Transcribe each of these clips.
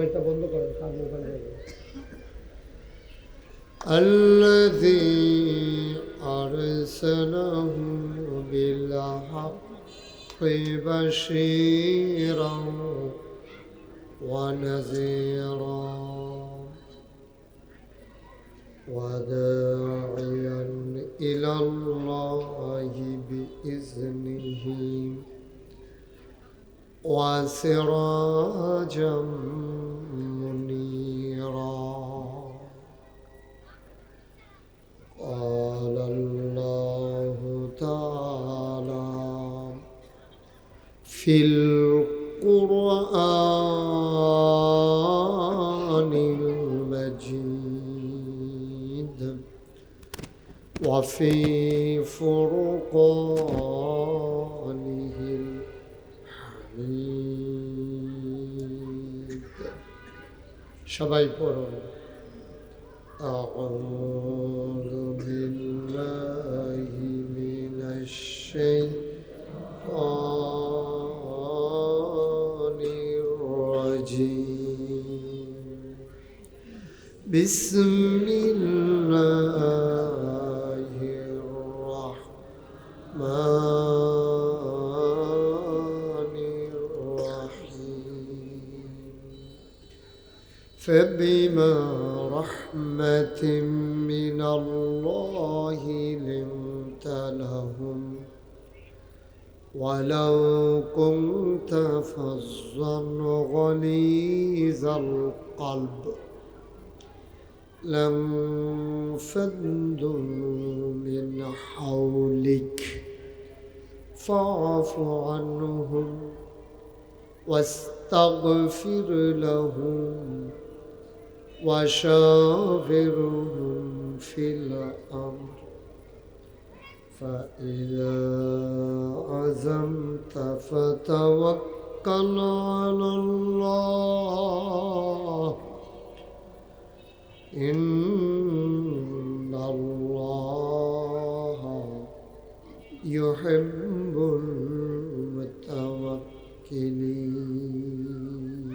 মোবাইলটা বন্ধ করেন, কার মোবাইল যাবে। الذي أرسله بالحق بشيرا ونذيرا وداعيا إلى الله بإذنه وسراجا منيرا. قال الله تعالى في القرآن المجيد وفي فرقانه الحميد. সবাই পড়ুন। أعوذ بالله من الشيطان الرجيم. بسم الله الرحمن الرحيم. فبما رحمة من الله لنت لهم ولو كنت فظا غليظ القلب لانفضوا من حولك فاعف عنهم واستغفر لهم وشاورهم في الأمر فإذا عزمت فتوكل على الله إن الله يحب المتوكلين.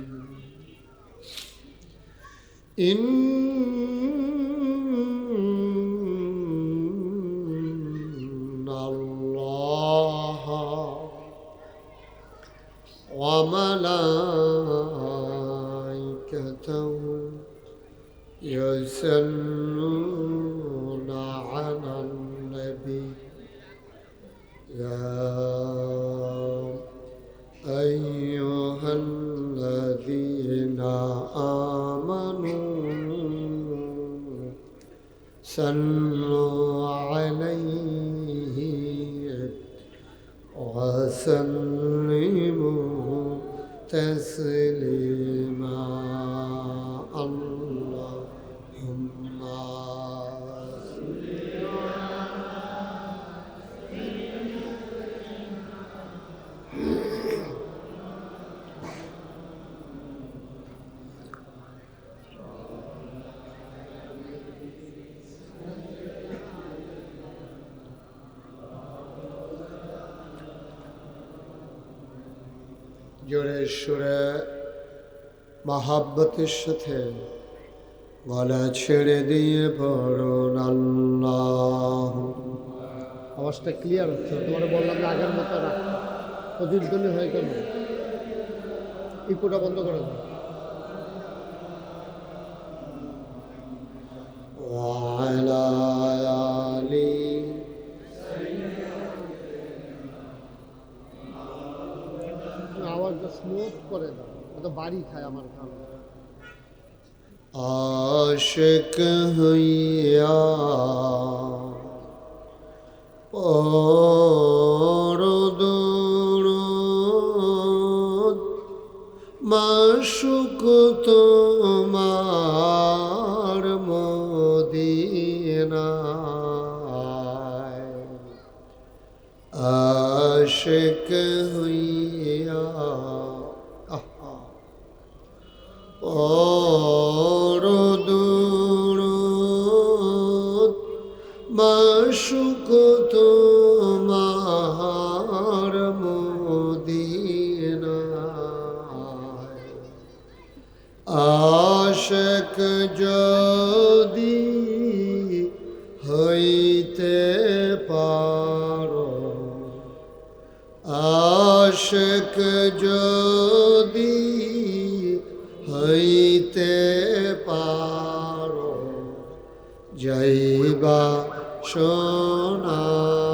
إن الله وملائكته يصلون على النبي يا أيها الذين آمنوا صلوا عليه وسلموا تسليما. اللهم জোরে সুরে মহাব্বতের সাথে গলা ছেড়ে দিয়ে পড়ুন আল্লাহ। আওয়াজটা ক্লিয়ার হচ্ছে। তোমার বললাম যে আগের মতো না, প্রতিধ্বনি হয়ে গেল। ইকোটা বন্ধ করে দাও। وعلى آله আওয়াজটা স্মুথ করে দাও, তো বাড়ি খায় আমার কান। आशिक হইয়া পড়ো দুরূদ মাশউক তোমার মদিনায়। আশিক হইয়া পড়ো দুরূদ মাশউক তোমার মদিনায়। আশিক যদি হইতে পারো, আশিক যদি হইতে পারো, যাইবা সোনার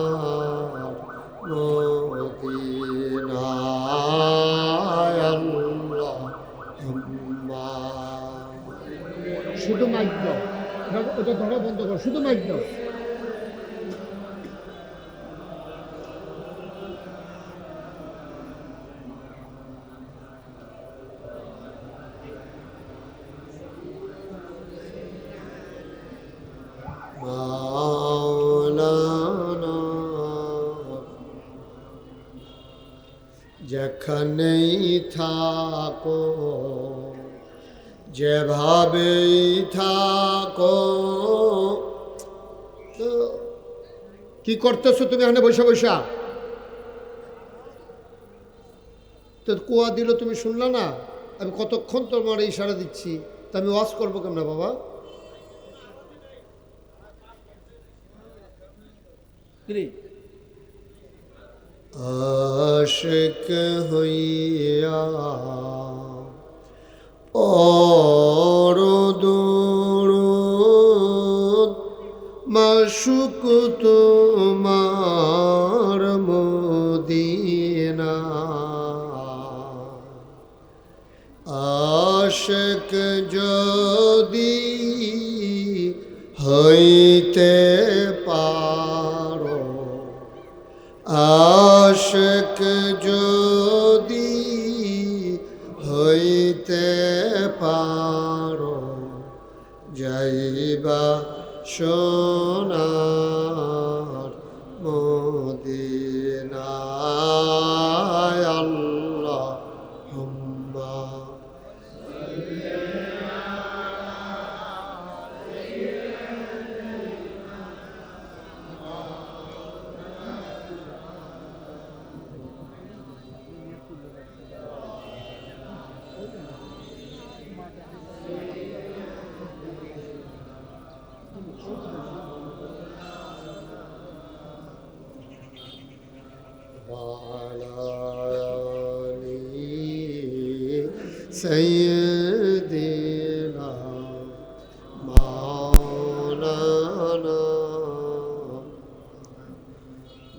মদিনায় আল্লাহুম্মা। শুধু মাইক দাও, ওটা ধরা বন্ধ করো, শুধু মাইক দাও। মাওলানা যেখানেই থাকো, যেভাবেই থাকো, তো কি করতেছো তুমি এখানে বসে বসা? তো কুয়া দিল, তুমি শুনলা না? আমি কতক্ষণ তোমার ইশারা দিচ্ছি, তা আমি ওয়াজ করবো কেমন বাবা? আশিক হইয়া পরদুরুদ মাশুক তোমার মদিনা, আশিক যদি হইতে পারো, আশিক যদি হইতে পারো, যাইবা সোনার মদিনায় আল্লাহুম্মা। وعلى آل سيدنا مولانا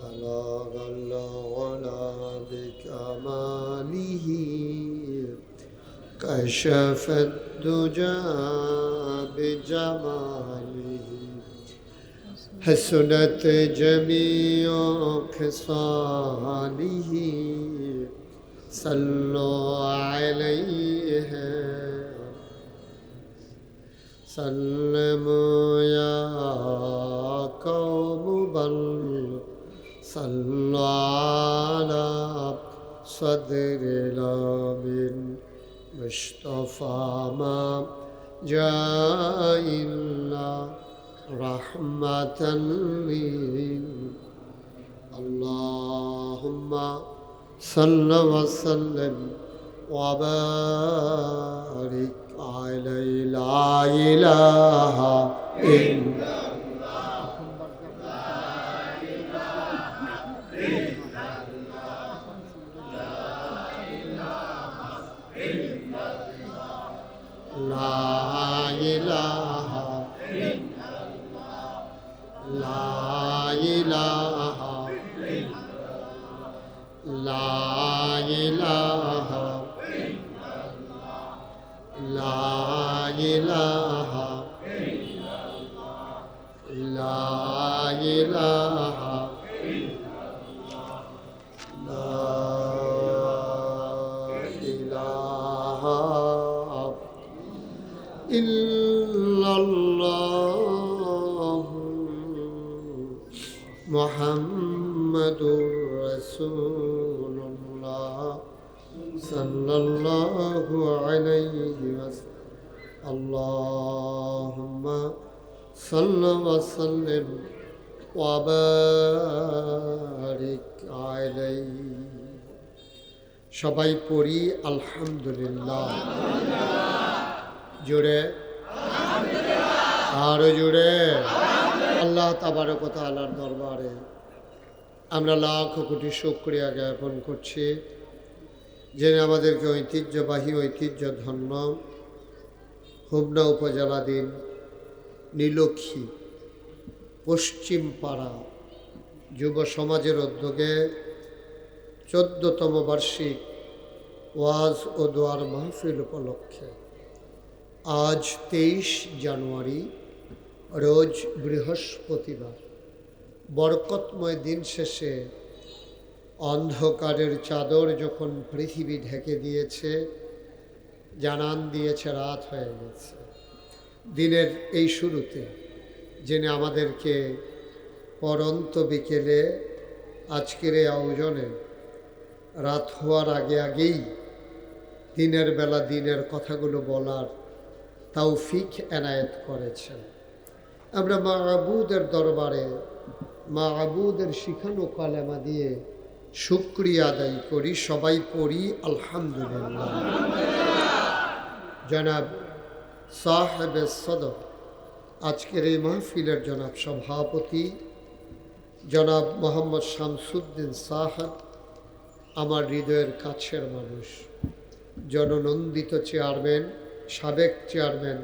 بلغ العلا بكماله، كشف الدجى بجماله، حسنت جميع خصاله، صلوا عليه سلموا يا قوم بل صلوا على صدر الأمين مصطفى ما جاء إلا رحمة لل اللهم صل وسلم وبارك عليه، لا إله إلا لا إله لا إله لا إله لا إله لا إله لا إله إلا الله محمد رسول الله صلى الله عليه وسلم. اللهم صل وسلم وبارك عليه. সবাই পড়ি আলহামদুলিল্লাহ। জোরে, আরো জোরে। আল্লাহ তাবারক ওয়া তাআলার দরবারে আমরা লাখ কোটি শুকরিয়া জ্ঞাপন করছি, যিনি আমাদেরকে ঐতিহ্যবাহী ঐতিহ্যধন্য হোমনা উপজেলাধীন নীলক্ষী পশ্চিম পাড়া যুব সমাজের উদ্যোগে 14তম বার্ষিক ওয়াজ ও দোয়ার মাহফিল উপলক্ষে আজ 23 জানুয়ারি রোজ বৃহস্পতিবার বরকতময় দিন শেষে অন্ধকারের চাদর যখন পৃথিবী ঢেকে দিয়েছে, জানান দিয়েছে রাত হয়ে গেছে, দিনের এই শুরুতে যিনি আমাদেরকে পরন্ত বিকেলে আজকের এই আয়োজনে রাত হওয়ার আগে আগেই দিনের বেলা দিনের কথাগুলো বলার তৌফিক এনায়েত করেছেন। আমরা মা আবুদের দরবারে মা আবুদের শিখানো কালেমা দিয়ে শুকরিয়া আদায় করি, সবাই পড়ি আলহামদুলিল্লাহ। জনাব সাহেবে সদর আজকের এই মাহফিলের জনাব সভাপতি জনাব মোহাম্মদ শামসুদ্দিন সাহেব, আমার হৃদয়ের কাছের মানুষ, জননন্দিত চেয়ারম্যান, সাবেক চেয়ারম্যান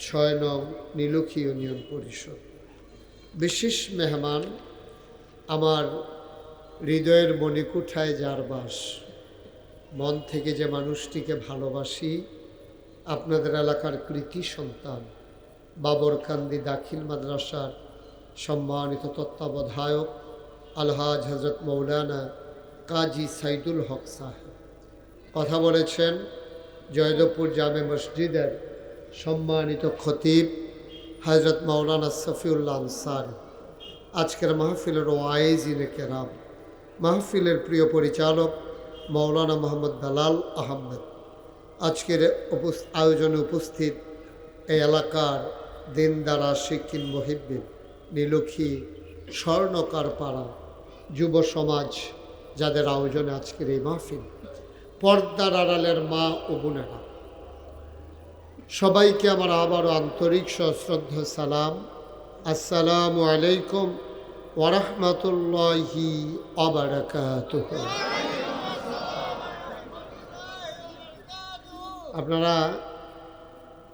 6 নং নীলক্ষী ইউনিয়ন পরিষদ, বিশেষ মেহমান আমার হৃদয়ের মণিকুঠায় যার বাস, মন থেকে যে মানুষটিকে ভালোবাসি, আপনাদের এলাকার কৃতি সন্তান বাবরকান্দি দাখিল মাদ্রাসার সম্মানিত তত্ত্বাবধায়ক আলহাজ হজরত মৌলানা কাজী সাইদুল হক সাহেব কথা বলেছেন। জয়দেবপুর জামে মসজিদের সম্মানিত খতিব হজরত মৌলানা সফিউল্লাহ আনসারী, আজকের মাহফিলের ওয়াইজিনে কেরাম, মাহফিলের প্রিয় পরিচালক মৌলানা মোহাম্মদ বেলাল আহমেদ, আজকের আয়োজনে উপস্থিত এই এলাকার দিনদার আশিকিন মুহিব্বিন, নীলক্ষী স্বর্ণকার পাড়া যুব সমাজ, যাদের আয়োজনে আজকের এই মাহফিল, পর্দার আড়ালের মা ও বোনেরা, সবাইকে আমার আবারও আন্তরিক সশ্রদ্ধ সালাম। আসসালামু আলাইকুম ওয়া রাহমাতুল্লাহি ওয়া বারাকাতুহু। আপনারা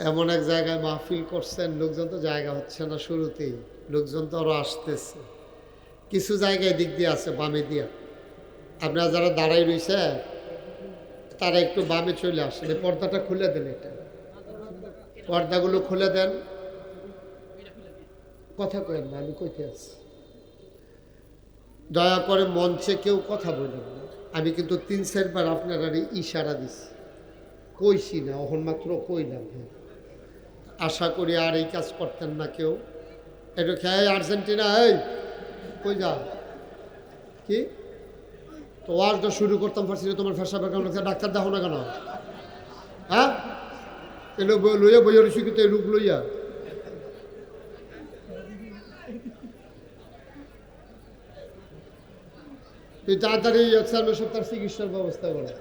এমন এক জায়গায় মাহফিল করছেন, লোকজন তো জায়গা হচ্ছে না, শুরুতেই লোকজন তো আরও আসতেছে, কিছু জায়গায় দিক দিয়ে আছে বামে দিয়া, আপনারা যারা দাঁড়াই রয়েছে তারা একটু বামে চলে আসেন, এই পর্দাটা খুলে দেন, এটা পর্দাগুলো খুলে দেন, কথা কেন না, আমি কইতে আছি, দয়া করে মঞ্চে কেউ কথা বলবেন না। আমি কিন্তু 3-4 বার আপনারা ইশারা দিছি, কইছি না, এখন মাত্র কইলাম। আশা করি আর এই কাজ করতেন না কেউ। একটু খেয়ে আর্জেন্টিনা, এই কই যা, কি তো ওয়ার্ডটা শুরু করতাম পারছি না, তোমার ফেসা বেকার ডাক্তার দেখো না কেন? হ্যাঁ, এলো লইয়া বইয়া রয়েছি, কিন্তু এই রূপ লইয়া তুই তাড়াতাড়ি তার চিকিৎসার ব্যবস্থা করে।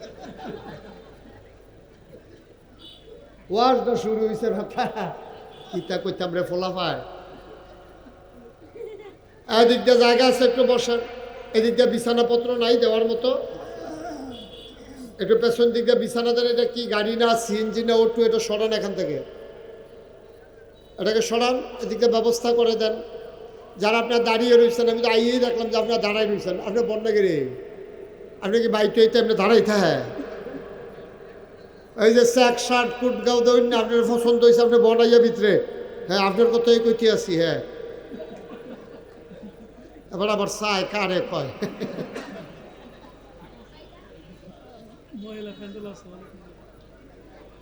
ওয়ার্ডটা শুরু হয়েছে, কিতা কইতাম রে ফোলা পায়। এদিক দিয়ে জায়গা আছে, একটু বসার, এদিক দিয়ে বিছানাপত্র নাই দেওয়ার মতো, একটু পেছন দিক দিয়ে বিছানা দেন। এটা কি গাড়ি না সিএনজি না ওটু, এটা সরান এখান থেকে, এটাকে সরান, এদিক দিয়ে ব্যবস্থা করে দেন। যারা আপনার দাঁড়িয়ে রয়েছেন, আমি তো আইয়েই দেখলাম যে আপনার দাঁড়াই রয়েছেন, আপনি বন্যাগিরি, আপনি কি বাইক হইতে আপনি দাঁড়াইতে? হ্যাঁ, এই যে স্যাক শার্ট কুট গাও দেন, আপনার পছন্দ হয়েছে, আপনি বনাইয়া ভিতরে, হ্যাঁ আপনার কথাই কইতে আছি। হ্যাঁ, এবার আবার চায় কারে কয়,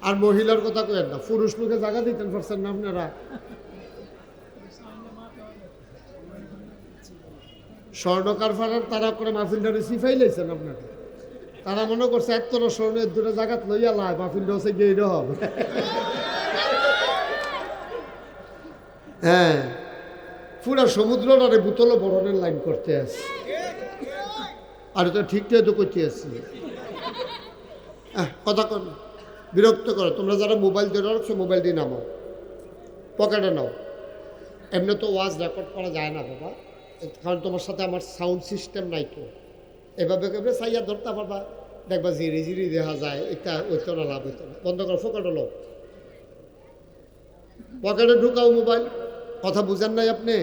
আর মহিলার কথা কয়েন না, পুরুষ লোকে জায়গা দিতেন পারছেন না আপনারা। স্বর্ণকার ফাড়ার তারা করে মাহফিলটা সিফাই লাইছেন আপনাকে, তারা মনে করছে এত স্বর্ণের দুটো জায়গাত লইয়া লাই মাহফিলটা হচ্ছে গিয়ে হবে। হ্যাঁ, পুরা সমুদ্রটারে বোতল বরণের লাইন করতে আসি, আর তো ঠিকঠাক তো করতে আসি। কথা কর, বিরক্ত করো। তোমরা যারা মোবাইল ধরে রাখছো মোবাইল দিয়ে নামো, পকেটে নাও। এমনি তো ওয়াজ রেকর্ড করা যায় না বাবা, কারণ তোমার সাথে আমার সাউন্ড সিস্টেম নাই তো। এভাবে কেবে সাইয়া ধরতে পারবা, দেখবা জিরি জিরি দেখা যায়, এটা ওইতো না, লাভ হইতো না। বন্ধ করো, পকেটে লো, পকেটে ঢুকাও মোবাইল। কথা বুঝেন নাই আপনি?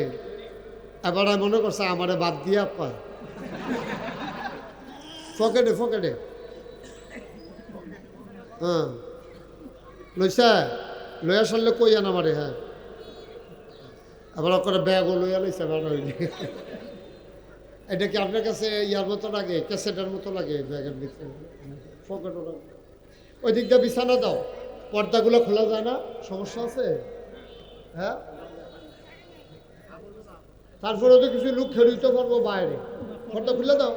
এবার মনে করছে আমারে বাদ দিয়ে কয় পকেটে পকেটে। হ্যাঁ লইসা লইয়া সারলে কই আন আমারে। হ্যাঁ আবার করে ব্যাগও লইয়া লইসা বানা হইলে। এটা কি আপনার কাছে ইয়ার মতো লাগে, ক্যাসেটের মতো লাগে ব্যাগের ভিতরে? পকেটও লাগে। ওই দিক দিয়ে বিছানা দাও, পর্দাগুলো খোলা যায় না, সমস্যা আছে? হ্যাঁ তারপরে তো কিছু লোক খেলিতে পারবো বাইরে, পর্দা খুলে দাও।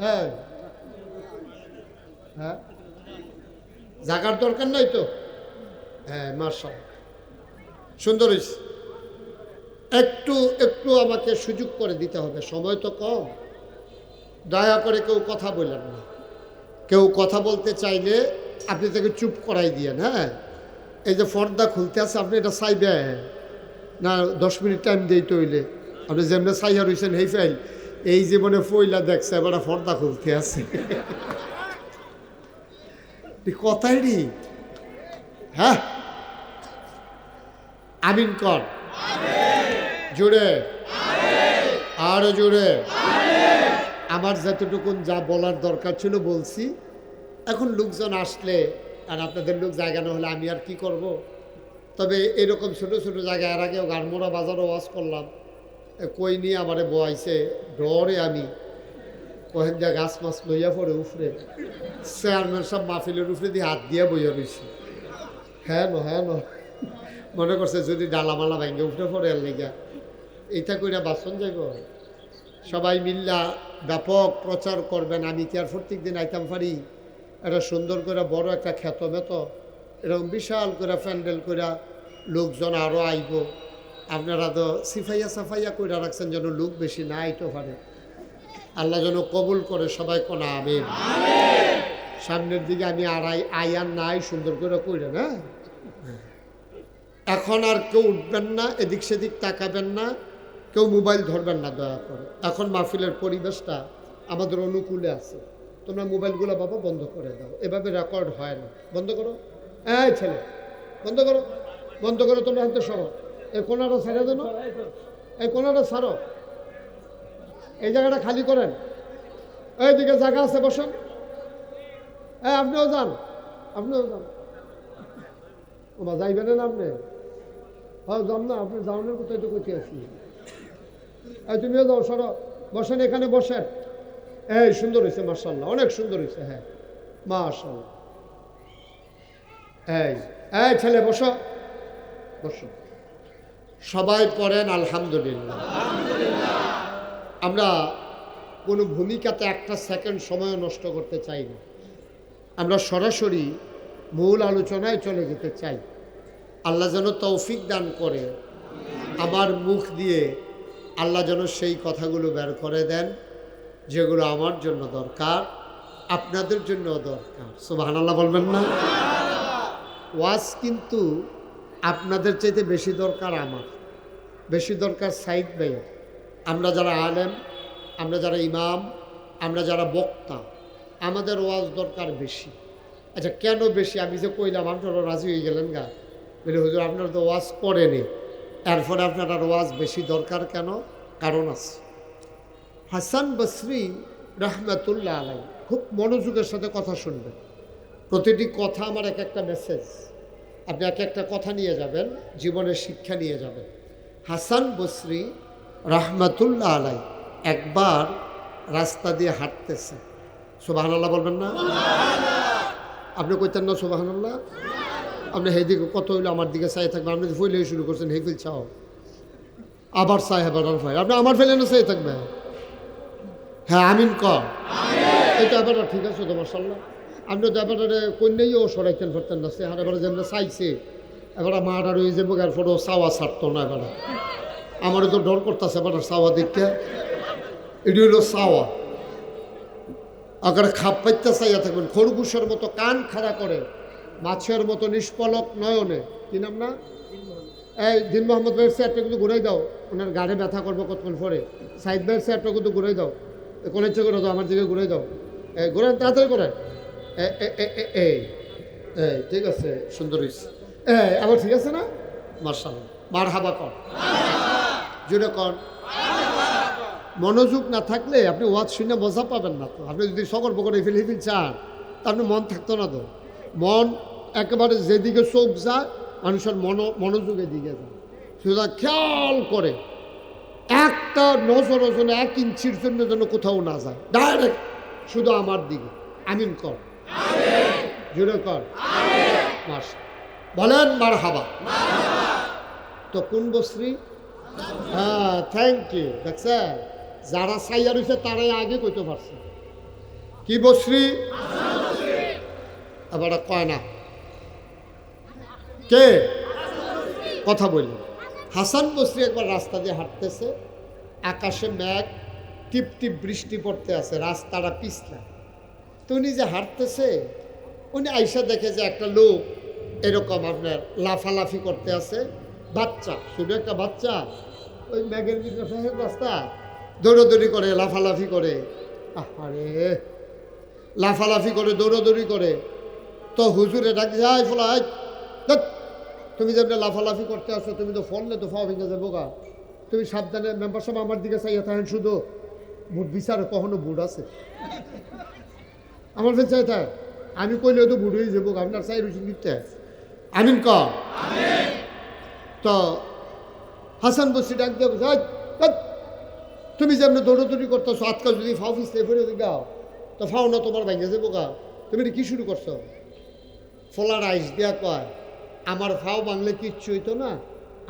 হ্যাঁ হ্যাঁ জাগার দরকার নাই তো। হ্যাঁ মাশাআল্লাহ, সুন্দর হয়েছে। একটু একটু আমাকে সুযোগ করে দিতে হবে, সময় তো কম। দয়া করে কেউ কথা বললেন না। কেউ কথা বলতে চাইলে আপনি তাকে চুপ করাই দিয়েন। হ্যাঁ এই যে পর্দা খুলতে আছে, আপনি এটা চাইবে না 10 মিনিট টাইম দিই তৈলে? আপনি যেমনি চাইয়া রয়েছেন এই ফাইল, এই জীবনে ফইলা দেখছে, এবার পর্দা খুলতে আছে। কথাই নি। হ্যাঁ আমিন কর জোরে, আরো জোরে। আমার যতটুকুন যা বলার দরকার ছিল বলছি। এখন লোকজন আসলে আর আপনাদের লোক জায়গা না হলে আমি আর কি করব। তবে এরকম ছোট ছোট জায়গায় এর আগেও গারমোড়া বাজারও ওয়াজ করলাম, কই নিয়ে আমারে বয়াইছে ডরে। আমি কহেন যা গাছ মাছ লইয়া পড়ে উফরে, চেয়ারম্যান সব মাহফিলের উফরে দিয়ে হাত দিয়ে বইয়া রয়েছে। হ্যাঁ ন মনে করছে যদি ডালামালা ভাঙ্গে উঠে পড়ে আর লেগা এইটা কইরা বাসন যাইব। সবাই মিল্লা ব্যাপক প্রচার করবেন। আমি কি আর প্রত্যেক দিন আইতাম পারি? এটা সুন্দর করে বড় একটা খ্যাত মেত এরকম বিশাল করে প্যান্ডেল করে লোকজন আরও আইব। আপনারা তো সিফাইয়া সাফাইয়া করে রাখছেন যেন লোক বেশি না আইতে পারে। আল্লাহ যেন কবুল করে, সবাই কোন আমিন। সামনের দিকে আমি আয়ার নাই সুন্দর করে কইরা না। এখন আর কেউ উঠবেন না, এদিক সেদিক তাকাবেন না, কেউ মোবাইল ধরবেন না দয়া করে। এখন মাহফিলের পরিবেশটা আমাদের অনুকূলে আছে। তোমরা মোবাইলগুলো বাবা বন্ধ করে দাও, এভাবে রেকর্ড হয় না। বন্ধ করো, এই ছেলে বন্ধ করো, বন্ধ করো। তোমরা হাতে সরো, এই কোনাটা ছেড়ে দেন, এই কোনাটা ছাড়ো, এই জায়গাটা খালি করেন। এইদিকে জায়গা আছে, বসেন। হ্যাঁ আপনিও যান, আপনিও যান। ওমা যাইবেন না আপনি? হ্যাঁ যান না, আপনি যাওয়ানোর কোথায় তো কোথায় আছি। এই তুমিও যাও, সরো, বসেন এখানে বসেন। এই সুন্দর হয়েছে মাশাআল্লাহ, অনেক সুন্দর হয়েছে। হ্যাঁ মাশাআল্লাহ। এই এই ছেলে বসো, বসো। সবাই পড়েন আলহামদুলিল্লাহ। আমরা কোনো ভূমিকাতে একটা সেকেন্ড সময় নষ্ট করতে চাই না। আমরা সরাসরি মূল আলোচনায় চলে যেতে চাই। আল্লাহ যেন তৌফিক দান করে, আমার মুখ দিয়ে আল্লাহ যেন সেই কথাগুলো বের করে দেন যেগুলো আমার জন্য দরকার, আপনাদের জন্য দরকার। সুবহানাল্লাহ বলবেন না? ওয়াজ কিন্তু আপনাদের চাইতে বেশি দরকার আমার, বেশি দরকার সাইদ ভাইয়ের। আমরা যারা আলেম, আমরা যারা ইমাম, আমরা যারা বক্তা, আমাদের ওয়াজ দরকার বেশি। আচ্ছা কেন বেশি? আমি যে কইলাম আপনারা রাজি হয়ে গেলেন গা, বলে হুজুর আপনারা তো ওয়াজ করেনি, এরপরে আপনার আর ওয়াজ বেশি দরকার কেন? কারণ আছে। হাসান বসরি রহমতুল্লাহ আলাই, খুব মনোযোগের সাথে কথা শুনবেন। প্রতিটি কথা আমার এক একটা মেসেজ। আপনি এক একটা কথা নিয়ে যাবেন, জীবনের শিক্ষা নিয়ে যাবেন। হাসান বসরি রহমতুল্লাহ আলাই একবার রাস্তা দিয়ে হাঁটতেছে, সুবহানাল্লাহ বলবেন না? আপনি কইতেন না সুবহানাল্লাহ? আপনি সেই দিকে কত হইলো আমার দিকে চাই থাকবেন। আপনি ফইলে শুরু করছেন হেই ফিল চাও, আবার চাই আবার ফাই, আপনি আমার ফেলে না চাই থাকবে। হ্যাঁ আমিন কর। এটা আবার ঠিক আছে তো মাশাআল্লাহ। আপনি তো এবার কন্যাই ও সরাইতেন ফেরতেন না, সে হার এবার যেমন চাইছে এবার মাঠ আর ওই যে বোগার ফটো চাওয়া ছাড়তো না। এবার আমারও তো ডর করতেছে এবার চাওয়া দেখতে। এটি হইল চাওয়া। আগে খাপ পাইতে চাইয়া থাকবেন, খরগোশের মতো কান খাড়া করে, মাছের মতো নিষ্পলক নয়নে। কি নাম না? এই দিন মোহাম্মদ ভাইয়ের চেয়ারটা কিন্তু ঘুরাই দাও, ওনার গাড়ে ব্যথা করবো কতক্ষণ পরে। সাইদ ভাইয়ের চেয়ারটা কিন্তু ঘুরাই দাও, কোন ইচ্ছে করে দাও, আমার দিকে ঘুরাই দাও। ঘুরান, তাড়াতাড়ি করেন। এই ঠিক আছে, সুন্দর হয়েছে। আবার ঠিক আছে না? মার্শাল্লাহ, মার হাবা কর, জুড়ে কর। মনোযোগ না থাকলে আপনি ওয়াজ শুনে মজা পাবেন না। তো আপনি যদি সকল বকর হিফিল চান, তা আপনি মন থাকতো না। তো মন একেবারে যেদিকে চোখ যায়, মানুষের মনোযোগের দিকে যায়। সুতরাং খেয়াল করে একটা নজর ওজনে 1 ইঞ্চির জন্য যেন কোথাও না যায়, ডাইরেক্ট শুধু আমার দিকে। আমিন কর, জুড়ে কর, বলেন মার হাবা। তো কোন বস্ত্রী? হ্যাঁ, থ্যাংক ইউ। দেখছেন, যারা চাইয়া রয়েছে তারাই আগে কইতে পারছে। কি বস্ত্রী? আবার কয় না কে কথা বলল। হাসান বস্রী একবার রাস্তা দিয়ে হাঁটতেছে, আকাশে মেঘ, টিপ টিপ বৃষ্টি পড়তে আছে, রাস্তাটা পিছলা। তো উনি যে হাঁটতেছে, উনি আইসা দেখে যে একটা লোক এরকম আপনার লাফালাফি করতে আছে। বাচ্চা, শুধু একটা বাচ্চা, ওই মেঘের ভিতরে রাস্তা দৌড়াদৌড়ি করে, লাফালাফি করে। আরে লাফালাফি করে, দৌড়াদৌড়ি করে। তো হুজুরে ডাক যায়, ফলাই তুমি যেমন লাফালাফি করতে আসো, তুমি তো ফললে তো ফাও ভেঙে যাবো গা। তুমি সাবধানে, মেম্বার সাহেব আমার দিকে চাইয়া থাকেন শুধু, বুট বিচারে কখনো বুট আছে আমার ফের চাই থাক, আমি কইলে তো বুট হয়ে যাবো, আপনার চাই রুচি দিতে। আমিন ক। তো হাসান বসি ডাক দিয়ে তুমি যেমন দৌড়াদৌড়ি করতেছো, আজকাল যদি ফাও ফিসলে ফিরে গাও, তো ফাও না তোমার ভেঙে যাবো গা। তুমি কি শুরু করছো? ফলার আইস দেয়া কয়, আমার ফাও বাংলে কিচ্ছু হইতো না,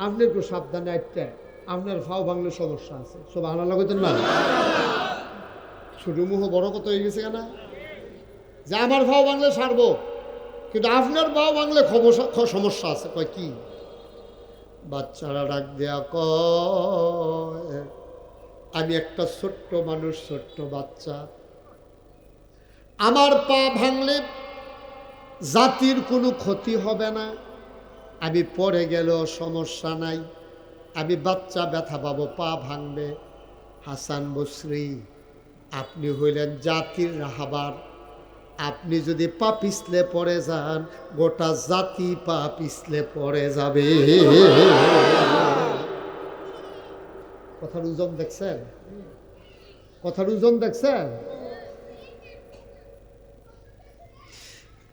আপনি একটু সাবধানে একটা, আপনার ফাও বাংলে সমস্যা আছে। সব আনা লাগতেন না, ছোটো মুহ বড় কথা হয়ে গেছে কেন? যে আমার ফাও বাংলে সারবো, কিন্তু আপনার ফাও বাংলে সমস্যা আছে। কয় কি? বাচ্চারা ডাক দেয়া কয়, আমি একটা ছোট্ট মানুষ, ছোট্ট বাচ্চা, আমার পা ভাঙলে জাতির কোনো ক্ষতি হবে না, আমি পড়ে গেলেও সমস্যা নাই, আমি বাচ্চা ব্যথা পাবো, পা ভাঙবে। হাসান বসরি, আপনি হইলেন জাতির রাহাবার, আপনি যদি পা পিছলে পড়ে যান, গোটা জাতি পা পিছলে পড়ে যাবে। কথার ওজন দেখছেন? কথার ওজন দেখছেন?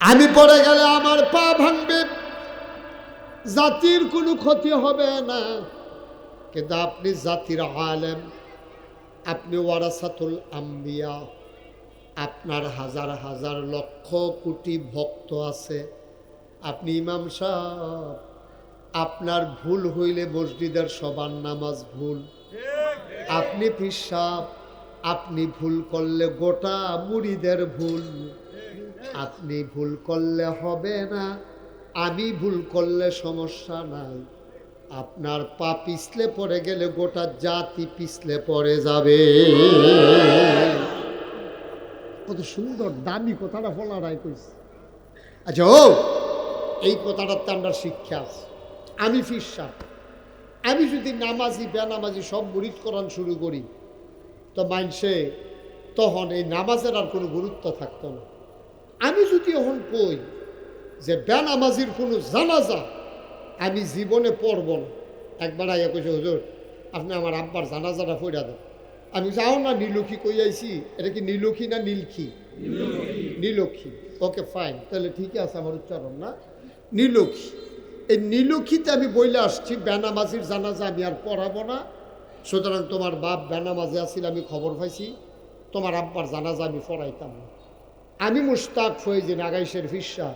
আমি পড়ে গেলে আমার পা ভাঙবে, জাতির কোনো ক্ষতি হবে না, কিন্তু আপনি জাতির আলেম, আপনি ওয়ারাসাতুল আম্বিয়া, আপনার হাজার হাজার লক্ষ কোটি ভক্ত আছে, আপনি ইমাম সাহেব, আপনার ভুল হইলে মসজিদের সবার নামাজ ভুল। আপনি পীর সাহেব, আপনি ভুল করলে গোটা মুরিদের ভুল। আপনি ভুল করলে হবে না, আমি ভুল করলে সমস্যা নাই, আপনার পা পিছলে পড়ে গেলে গোটা জাতি পিছলে পড়ে যাবে। কত সুন্দর দামি কথাটা ফলারাই কইছে। আচ্ছা, ও এই কথাটাতে আমরা শিক্ষা আছে। আমি ফিরসাব, আমি যদি নামাজি বেনামাজি সব মুরিদ করান শুরু করি, তো মানসে তখন এই নামাজের আর কোনো গুরুত্ব থাকতো না। আমি যদি এখন কই যে বেনামাজির কোনো জানাজা আমি জীবনে পড়ব না, একবার আইয়া কইছে, হুজুর আপনি আমার আব্বার জানাজাটা পড়া দেন। আমি যাও না, নীলক্ষী কই আইছি, এটা কি নীলক্ষী না নীলক্ষী? নীলক্ষী। ওকে ফাইন, তাহলে ঠিক আছে, আমার উচ্চারণ না নীলক্ষী। এই নীলক্ষীতে আমি বইলে আসছি, বেনামাজির জানাজা আমি আর পড়াবো না। সুতরাং তোমার বাপ বেনামাজি আসছিল, আমি খবর পাইছি, তোমার আব্বার জানাজা আমি পড়াইতাম না। আমি মুশতাক ফয়েজিন আগাইশের ফিরসা,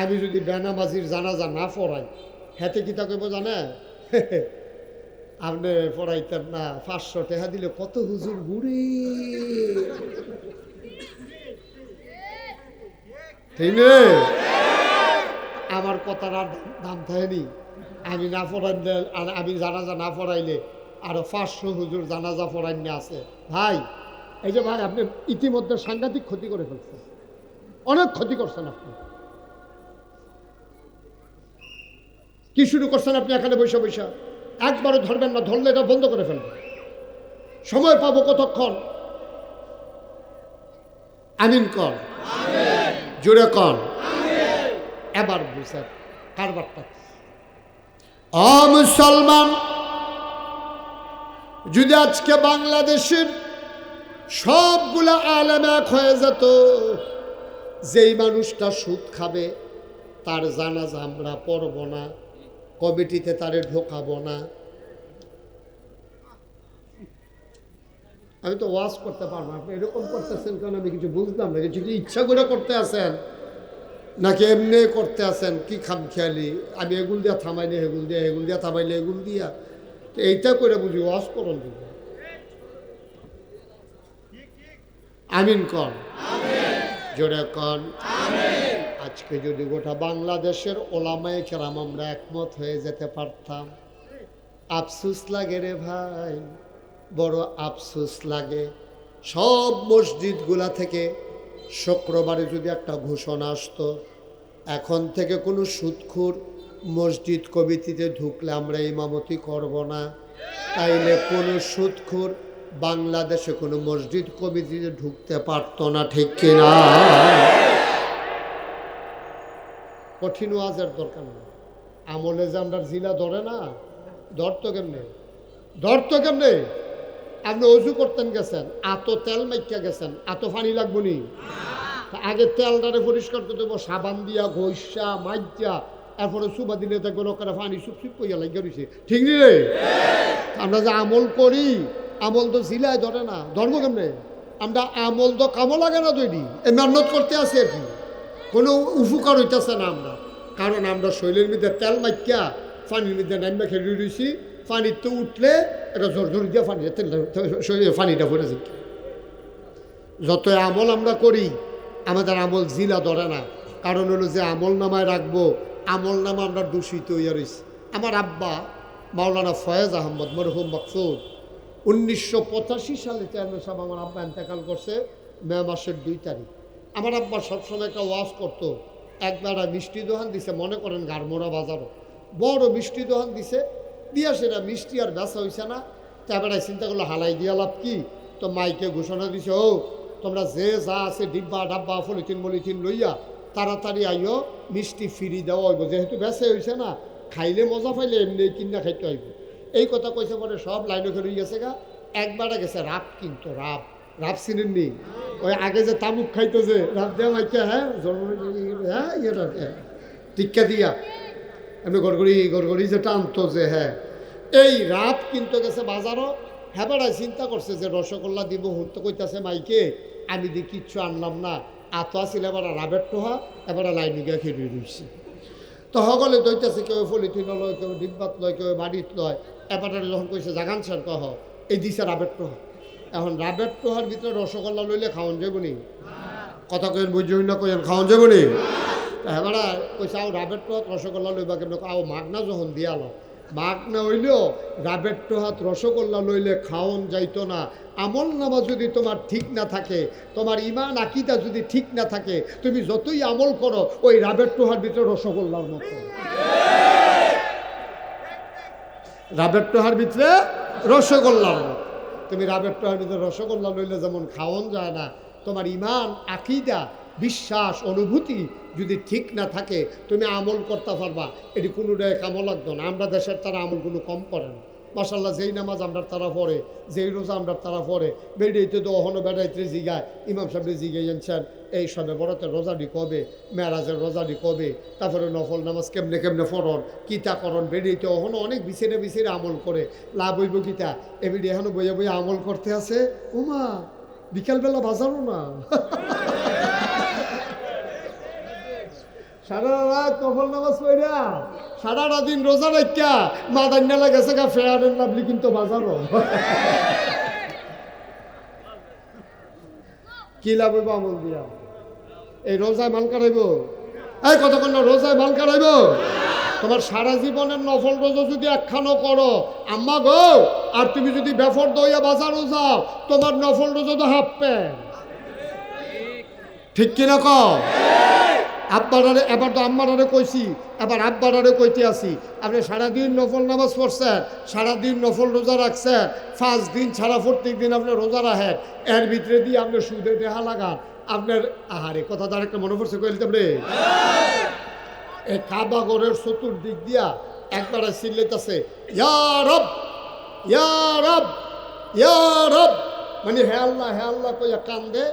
আমি যদি বেনামাজির জানাজা না পড়াই, হেতে কি তা কইব জানে? আপনি পড়াইতেন না, 500 টাকা দিলে কত হুজুর ঘুরে। ঠিক না? আমার কথার আর দাম থাকেনি। আমি না পড়াইলে, আমি জানাজা না পড়াইলে আরো 500 হুজুর জানাজা পড়াইনে আছে। ভাই এই যে ভাই আপনি ইতিমধ্যে সাংঘাতিক ক্ষতি করে ফেলছেন, অনেক ক্ষতি করছেন আপনি। কি শুরু করছেন আপনি এখানে বৈশা বৈশা? একবারও ধরবেন না, ধরলে এটা বন্ধ করে ফেলবেন। সময় পাবো কতক্ষণ? আমিন কর, জোরে কর। এবার বুঝেন কারবারটা। মুসলমান, যদি আজকে বাংলাদেশের সবগুলা আলেম এক হয়ে যেত, যেই মানুষটা সুদ খাবে তার জানাজা আমরা পড়ব না, কমিটিতে তারে ঢোকাবো না। আমি তো ওয়াজ করতে পারবো, আপনি এরকম করতেছেন কেন আমি কিছু বুঝলাম না। কিছু কি ইচ্ছা করে করতে আছেন নাকি এমনি করতে আছেন? কি খামখেয়ালি, আমি এগুল দিয়া থামাইলে হেগুল দিয়া, হেগুল দিয়া থামাইলে এগুল দিয়া, তো এইটা করে বুঝি ওয়াজ করুন। আমিন কন, জোরে কন। আজকে যদি গোটা বাংলাদেশের ওলামায়ে কেরাম আমরা একমত হয়ে যেতে পারতাম, আফসোস লাগে রে ভাই, বড় আফসোস লাগে। সব মসজিদগুলা থেকে শুক্রবারে যদি একটা ঘোষণা আসতো, এখন থেকে কোনো সুদখোর মসজিদ কমিটিতে ঢুকলে আমরা ইমামতি করব না, তাইলে কোনো সুদখোর বাংলাদেশে কোনো মসজিদ কমিটিতে ঢুকতে পারতো না, ঠিক কিনা? কঠিন ওয়াজের দরকার নেই। আমলে যে আমরা জিলা ধরে না, ধরতো কেমনে? আপনি অজু করতেন গেছেন, আতো তেল মাইকা গেছেন, আতো পানি লাগবো নি? আগে তেলটারে পরিষ্কার করতে দেবো সাবান দিয়া, ঘষা মাইজা, এরপরে সুবা দিলে দেখবো লোকেরা পানি চুপচুপ কইয়া লাগিয়ে রয়েছে, ঠিক নি রে? আমরা যে আমল করি, আমল তো জিলায় ধরে না, ধর্ম কেমনে? আমরা আমল তো কামো লাগে না তৈরি, এই মেহনত করতে আসি আর কি, কোনো উপকার হইতেছে না আমরা। কারণ আমরা শরীরের মধ্যে তেল মাইকা পানির মধ্যে নাইমা খেলে রয়েছি, পানিতে উঠলে এটা জোর জোর দিয়ে পানি শরীরে পানিটা ভরে যায়। যত আমল আমরা করি আমাদের আমল জিলা ধরে না, কারণ হলো যে আমল নামায় রাখবো, আমল নামা আমরা দূষিত হইয়া রয়েছি। আমার আব্বা মাওলানা ফয়েজ আহমদ মরহুম মকসুদ 1985 সালে চেয়ারম্যান সাহেব আমার আব্বা ইন্তেকাল করছে মে মাসের 2 তারিখ। আমার আব্বা সবসময় একটা ওয়াজ করতো। একবার মিষ্টি দোকান দিছে, মনে করেন গারমোড়া বাজারও বড় মিষ্টি দোকান দিছে, দিয়া সেটা মিষ্টি আর বেচা হয়েছে না। তারপরে চিন্তা করলো হালাই দিয়া লাভ কি, তো মাইকে ঘোষণা দিছে, ও তোমরা যে যা আছে ডিব্বা ডাব্বা পলিথিন মলিথিন লইয়া তাড়াতাড়ি আইও, মিষ্টি ফিরি দেওয়া হইব, যেহেতু বেচে হয়েছে না, খাইলে মজা পাইলে এমনি কিনা খাইতে হইব। এই কথা কইছে পরে সব লাইনে খেয়ে গেছে গা। একবারে গেছে রাব, কিন্তু রাব চিনেন নি? ওই আগে যে তামুক খাইতো যে রাব দেওয়া মাইকে, হ্যাঁ হ্যাঁ ইয়েটা টিক্কা দিয়া এমনি গড়গড়ি যেটা আনতো যে, হ্যাঁ এই রাত কিন্তু গেছে বাজারও। হ্যাঁ বেড়ায় চিন্তা করছে যে রসগোল্লা দিব, হুঁতে কইতাছে মাইকে, আমি দি কিচ্ছু আনলাম না, আতো আসিল এবার রাবের টোহা, এবার লাইনে গিয়ে খেয়ে রয়েছি। তো সকলে দইতেছে, কেউ পলিথিন লয়, কেউ ডিব্বাত লয়, কেউ বাড়িত লয়। এবারে যখন কইছে জাগান স্যার কহ, এই দিছে রাবের টোহা। এখন রাবের টোহার ভিতরে রসগোল্লা লইলে খাওয়ান যাব নি? কথা কেন বুঝি না, কইন খাওয়ান যাব নি? এবারে কইছে আও রাবের টোহাত রসগোল্লা লইবা কেন? আও মাগনা যখন দিয়ালো, মাগ না হইলেও রাবের টোহাত রসগোল্লা লইলে খাওয়ান যাইতো না। আমল নামা যদি তোমার ঠিক না থাকে, তোমার ইমান আকিদা যদি ঠিক না থাকে, তুমি যতই আমল করো ওই রাবের টোহার ভিতরে রসগোল্লার মতো। রাবের টোহার ভিতরে রসগোল্লার মতো। তুমি রাবের টোহার ভিতরে রসগোল্লা লইলে যেমন খাওয়ান যায় না, তোমার ইমান আকিদা বিশ্বাস অনুভূতি যদি ঠিক না থাকে তুমি আমল করতে পারবা, এটি কোনোটাই কামও লাগতো না। আমরা দেশের তারা আমল কোনো কম করে না। মাশাল্লাহ, যেই নামাজ আমরা তারা পড়ে, যেই রোজা আমরা তারা পড়ে, বেড়াইতে তো অহনো বেড়াইতে জিগায়, ইমাম সাহেব জিগাই জানছেন এই সবে বড়তের রোজাটি কবে, মেরাজের রোজাটি কবে, তারপরে নফল নামাজ কেমনে কেমনে ফরন কিতা করন, বেড়াইতে অহনো অনেক বিছেরে আমল করে, লাভ হইব কিতা, এবিডি এখনো বইয়া বইয়া আমল করতে আছে। উমা বিকালবেলা বাজারও না, সারা রাত নফল নামাজ পড়া, সারাটা দিন রোজা রাখা, মাদান্যালা গেছে গা ফেয়ার এন্ড লাভলি কিন্তু বাজারও। কি লাভ হইব আমল দিয়া? এই রোজায় মাল কাটাইব? এই কতক্ষণ রোজায় মাল কাটাইব? তোমার সারা জীবনের নফল রোজা যদি একখানো করো, আম্মা গো আর তুমি যদি বেফর দইয়া বাজারও যাও তোমার নফল রোজা তো হাফ প্যান্ট। ঠিক কিনা কও? আব্বারারে এবার তো আম্মারারে কইছি, এবার আব্বারারে কইতে আসি। আপনি সারাদিন নফল নামাজ পড়ছেন, সারাদিন নফল রোজা রাখছেন, 5 দিন ছাড়া প্রত্যেক দিন আপনি রোজা রাখেন, এর ভিতরে দিয়ে আপনি সুদে দেহা লাগান। আপনার আহারে কথা তার একটা মনে পড়ছে কইলাম রে, এই কাবা ঘরের চতুর্দিক দিয়া একবারে চিল্লাইতেছে ইয়া রব ইয়া রব ইয়া রব, মানে হে আল্লাহ কইয়া কান্দে,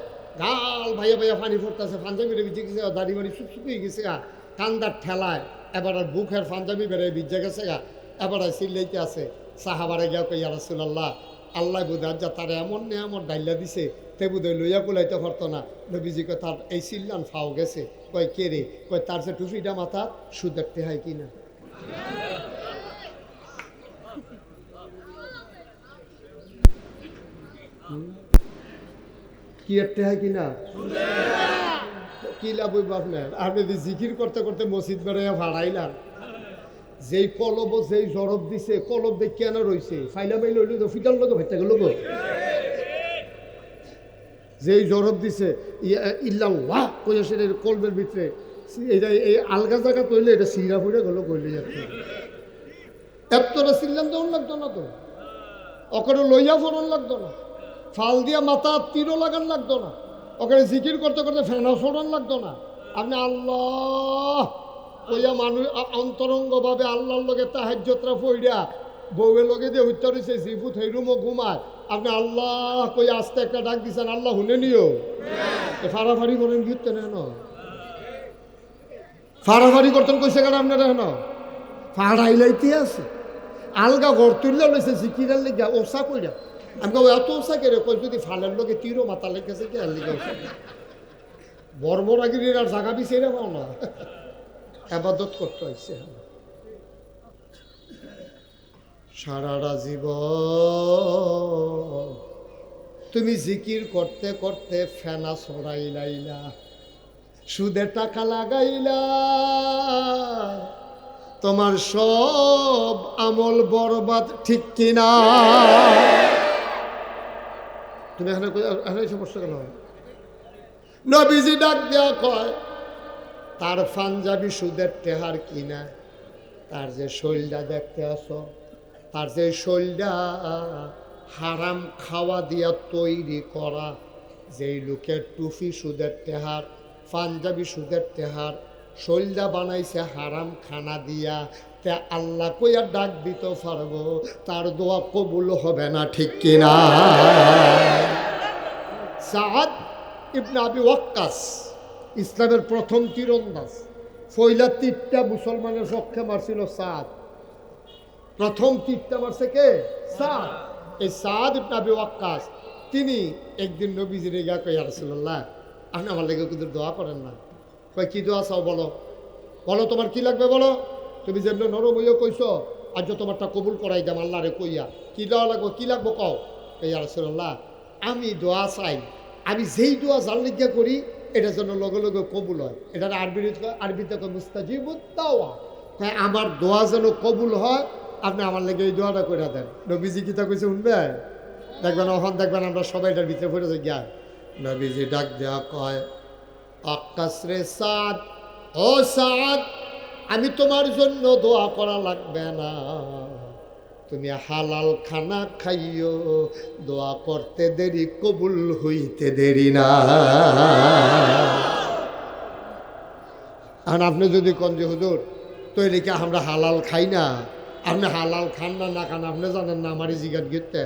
গাল ভাইয়া ভাইয়া পানি পড়তেছে, পাঞ্জাবিরে ভিজে গেছে, দাড়ি বাড়ি শুকিয়ে গেছে গা, কান্দার ঠেলায় এবার আর বুকের পাঞ্জাবি বেড়ে ভিজে গেছে গা, এবার চিল্লাইতে আছে। সাহাবারে গিয়া কই ইয়া রাসূলুল্লাহ, আল্লাহ বুঝার যা তার এমন নেয়ামত ডাইলা দিছে তে বুধই লইয়া কুলাইতে পারতো না। নবীজি কয় তার এই চিল্লান ফাও গেছে। কয় কে রে? কয় তার যে টুপিটা মাথা সুদের টেহাই কিনা। কি একটা হয় কিনা কি লাভ হইব আপনার? আপনি যদি জিকির করতে করতে মসজিদ বেড়াইয়া ভাড়াইলাম, যেই কলব যেই জরব দিছে কলব দেখ কেন রয়েছে ফাইলা মাইল হইল তো ফিটার লোক ভেটে গেল গো, যেই জরব দিছে ইল্লাল্লাহ কইয়া সেটা কলবের ভিতরে এটা এই আলগা জায়গা তৈলে এটা সিরা ফুড়ে গেল কইলে যাচ্ছে। এতটা সিল্লাম দেওয়ার লাগতো না তো, ওখানে লইয়া ফোরন লাগতো না, ফাল দিয়া মাথা তীরও লাগান লাগতো না, ওখানে জিকির করতে করতে ফেনা ফোড়ন লাগতো না। আপনি আল্লাহ কইয়া মানুষ অন্তরঙ্গভাবে আল্লাহর লগে তাহাজ্জুদরা পড়িয়া বউয়ের লগে দিয়ে হত্যা রয়েছে জিফুত হেরুমও ঘুমায়, আপনি আল্লাহ কইয়া আস্তে একটা ডাক দিচ্ছেন, আল্লাহ শুনে নিও। ফাড়াফাড়ি করেন গিয়ে নেন, ফাড়াফাড়ি করতেন কইছে কেন আপনারা হেন ফাড়াইলাইতে আছে আলগা ঘর তুললে লইছে জিকিরের লেগে ওসা কইরা। আমি কব এত ওসা কে রে? কই যদি ফালের লোকে তীরও মাথা লেগেছে কে লেগে বর্বরাগির আর জায়গা পিছিয়ে পাও না, আবাদত করতে হয়েছে। সারাটা জীবন তুমি জিকির করতে করতে ফেনা ছড়াইলাইলা, সুদে টাকা লাগাইলা, তোমার সব আমল বরবাদ। ঠিক কিনা? তুমি এখানে সমস্যা কেন? নবীজি ডাক দেয়া কয় তার পাঞ্জাবি সুদের টেহার কিনা, তার যে শৈলটা দেখতে আসো, তার যে শৈলটা হারাম খাওয়া দিয়া তৈরি করা, যেই লোকের টুপি সুদের টেহার, পাঞ্জাবি সুদের টেহার, শৈলটা বানাইছে হারাম খানা দিয়া, তে আল্লাহ কইয়া ডাক দিতে পারবো, তার দোয়া কবুল হবে না। ঠিক কিনা? সাদ ইবনে আবি ওয়াক্কাস ইসলামের প্রথম তীরন্দাজ, ফয়লা তীরটা মুসলমানের পক্ষে মারছিল সাদ, প্রথম তীরটা মারছে কে? সাদ। এই সাদ ইবনে আবি ওয়াক্কাস তিনি একদিন নবীজির গিয়া কই ইয়া রাসূলুল্লাহ আপনি আমার লেগে কিন্তু দোয়া করেন না। কই কি দোয়া চাও বলো, বলো তোমার কি লাগবে বলো, তুমি যেমন নরম হইয়া কইছো আজ তোমারটা কবুল করাই দাম আল্লাহরে কইয়া। কি দোয়া লাগবো, কি লাগবো কও। ইয়া রাসূলুল্লাহ আমি দোয়া চাই, আমি যেই দোয়া যার লিগা করি এটার জন্য লগে লগে কবুল হয়, এটা আরবিতে মুস্তাজিবুদ দাওয়া, আমার দোয়া যেন কবুল হয়, আপনি আমার লেগে এই দোয়াটা করে দেন। নবীজি কিতা কইছে শুনবে, দেখবেন ওখান দেখবেন আমরা সবাই এটার ভিতরে পড়ে যাই গিয়া। নবীজি ডাক দেয়া কয় আক্কাস রে সাদ, ও সাদ আমি তোমার জন্য দোয়া করা লাগবে না, তুমি হালাল খানা খাইও, দোয়া করতে দেরি কবুল হইতে দেরি না। আর আপনি যদি কোন যে হুজুর তৈরি কি আমরা হালাল খাই না, আপনি হালাল খান না না খান আপনি জানেন না, আমারই জিজ্ঞাসা করতে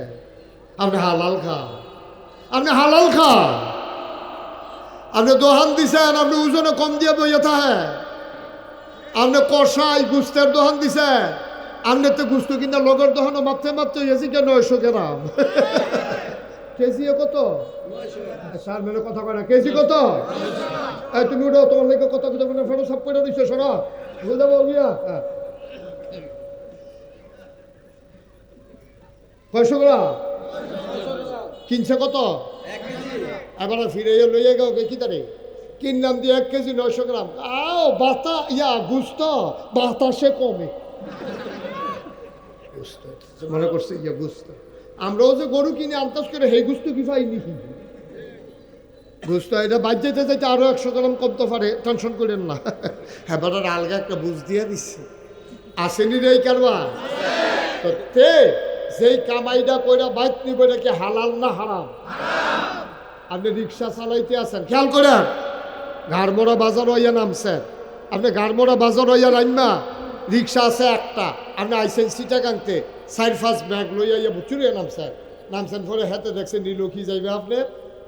আপনি হালাল খান, আপনি হালাল খান, আপনি দোহান দিছেন, আপনি ওজনে কম দিয়ে বইয়ে থাকে, আপনি কষাই গুস্তের দোহান দিছেন, আপনার তো গুস্ত কিনা লগর দোহানো মাত্রে মাত্রে হয়েছি কে 900 গ্রাম কেজি কত? স্যার মেলে কথা কয় না, কেজি কত? তুমি ওটা তোমার লেগে কথা কথা মানে ফটো সব করে দিচ্ছে সরা বুঝতে পারবো গিয়া। হ্যাঁ 900 গ্রাম কিনছে কত? এবার ফিরে লইয়া গাও কি তারে কিনলাম দিয়ে 1 কেজি 900 গ্রাম। আও বাতা ইয়া গুস্ত বাতাসে কমে, বুঝতে হইতেছে, মনে করছে ইয়ে বুঝতে আমরাও যে গরু কিনে আন্দাজ করে সেই গুস্তু কি পাইনি বুঝতে এটা বাদ যেতে যেতে আরো 100 গ্রাম কমতে পারে, টেনশন করেন না। হ্যাঁ বাটার আলগা একটা বুঝ দিয়ে দিচ্ছে, আসেনি রে এই কারবা। তো তে যেই কামাইটা কইরা বাইক নিব এটা কি হালাল না হারাম? আপনি রিক্সা চালাইতে আছেন, খেয়াল করেন, ঘাড়মোড়া বাজার হইয়া নামছেন, আপনি ঘাড়মোড়া বাজার হইয়া নামা, রিক্সা আছে একটা, আপনি আইসেন সিটাগাংতে 4-5 ব্যাগ লইয়া ইয়া চুরিয়ে নামছেন পরে হাতে দেখছেন নীলক্ষী যাইবে আপনি,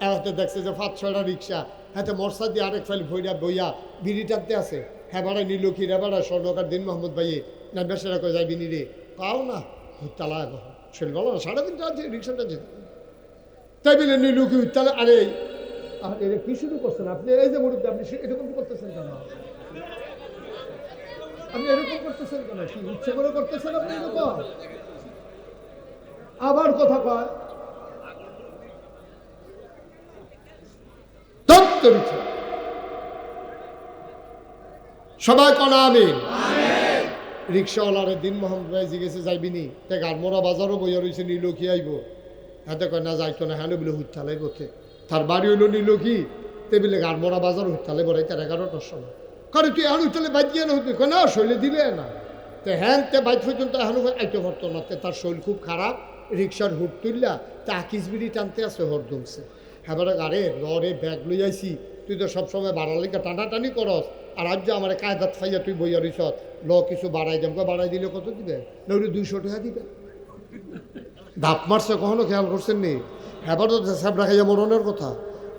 হাতে দেখছে যে 5-6টা রিক্সা, হাতে মরসা দিয়ে আরেক ফাইল ভইরা বইয়া বিড়ি টানতে আছে, হ্যাঁ বাড়ায় নীলক্ষী রে বাড়ায় স্বর্ণকার দিন মোহাম্মদ ভাইয়ে না বেসারা করে যাইবি নি রে, পাও না হুত্তালা শরীর বলো না 3:30 আছে রিক্সাটা যেতে, তাই বলে নীলক্ষী হুত্তালা। আরে এটা কি শুরু করছেন আপনি? এই যে মুরব্বী আপনি এরকম করতেছেন কেন? আপনি এরকম করতেছেন কেন? কি ইচ্ছে করে করতেছেন আপনি এরকম? আবার কথা কয় সবাই কনা আমিন। রিক্সাওয়ালারে দিন মোহাম্মদ ভাই জিজ্ঞেসে যাইবিনি, তে গারমোড়া বাজারও বইয়া রয়েছে নীলক্ষী আইব, হাতে কয় না যাইতো না, হ্যাঁ বলে হুত্তালাই বসে, তার বাড়ি হইল নীলক্ষী, টেবিলে গারমোড়া বাজার হুত্তালে বড়াই তার 11টার সময়, কারণ তুই এখন উঠলে বাইক গিয়ে না হইতে না শৈলে দিলে না, তো হ্যাঁ তে বাইক পর্যন্ত এখন আইতে পারতো না, তার শৈল খুব খারাপ, রিক্সার হুট তুললা তা আকিস বিড়ি টানতে আছে হরদমছে, হ্যাঁ বলে আরে রে ব্যাগ লই আইসি, তুই তো সবসময় বাড়ার লেগে টানাটানি করস, আর আজ যে আমার কায়দাত ফাইয়া তুই বইয়া রইস কিছু বাড়াই দেব, বাড়াই দিলে কত দিবে? না 200 টাকা দিবে। ধাপ মারছে কখনো খেয়াল করছেন নি? এবার তো সাবরা খাইয়া মরণের কথা,